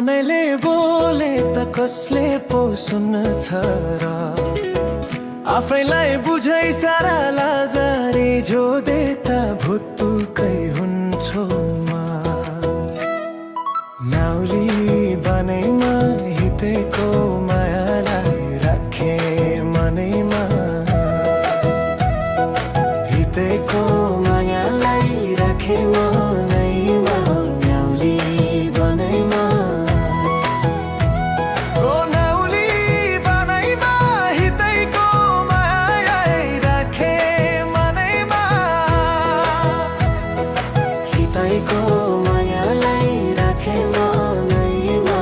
मनैले बोले त कसले पो सुन्छ र आफैलाई बुझै सारा लाजारी जो देता भुत्तुकै हुन्छौ म नाउली बनैमा हितेको मायालाई राखे मनैमा हितेको मायालाई राखे मनैमा नाउली बनैमा ओ नाउली बनैमा हितेको मायालाई राखे मनैमा हितेको मायालाई राखे मनैमा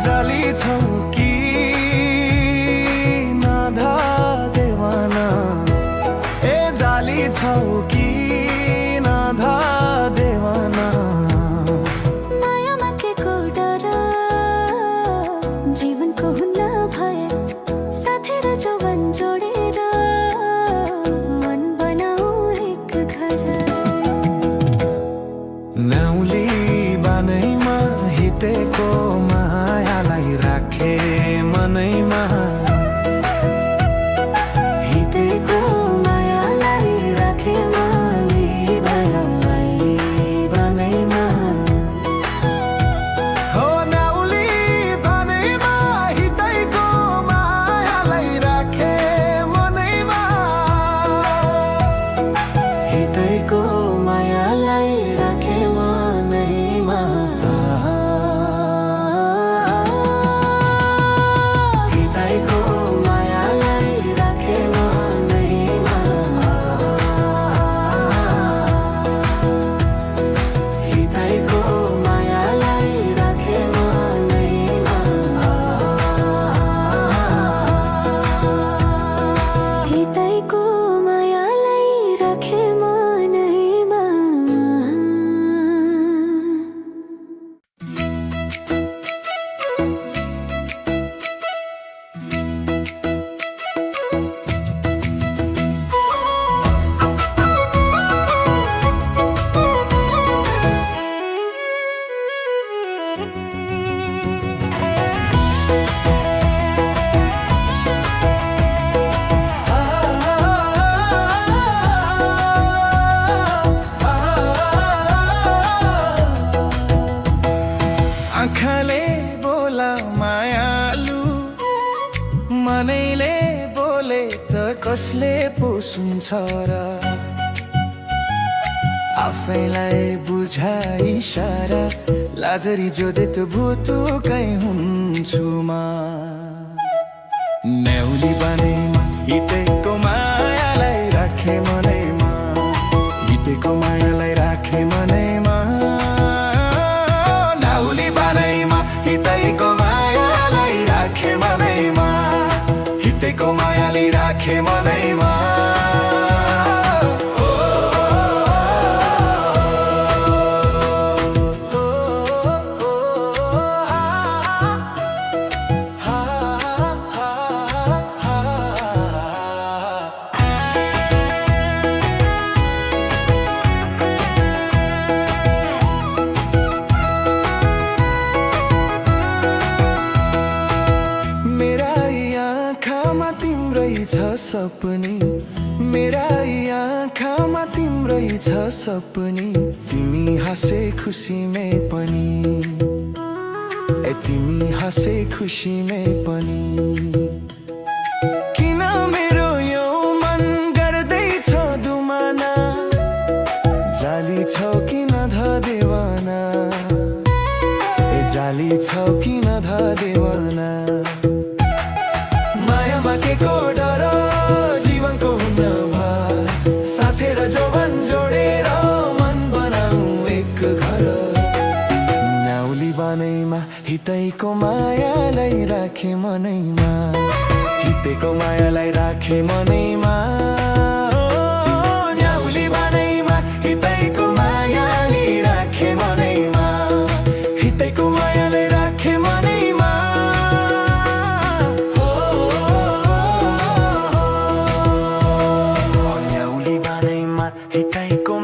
जाली छौ कि नाधा देवाना ए जाली छौ कि नाधा देवाना मायामा के को डर जीवनको हुन्न भए साथी र जौवन जोडेर मन बनाऊ एक घर नाउली बनैमा हितेको मायालाई राखे मनैमा हितेको मायालाई राखे मायालाई बनैमा हो नाउली बनैमा हितेको मायालाई राखे मनैमा हितेको मायालाई राखे मनैमा आँखाले बोला मायालु मनैले बोले त कसले पो सुन्छ र आफैलाई बुझाइ इशारा लाजरी जोदे त भुतुकै हुन्छु म नाउली बनैमा हितेको मायालाई राखे मनैमा हितेको मायालाई राखे मनैमा नाउली बनैमा हितेको मायालाई राखे मनैमा हितेको मायालाई राखे मनैमा छ सपनी मेरा आँखामा तिम्रै छ सपनी तिमी हाँसे खुसीमै पनि ए तिमी हाँसे खुसीमै पनि किन मेरो यो मन गर्दैछ दुमाना जाली छौ किन ध देवाना छौ किन देवाना माया बाँकेको डर जीवनको हुन भार साथै र जौवन जोडेर मन बनाऊ एक घर न्याउली बानैमा हितैको मायालाई राखे मनैमा हितेको मायालाई राखे मनैमा न्याउली बानैमा हितैको मायाले राखे मनैमा हितैको मायालाई राखे मनैमा न्याउली बानैमा हितैको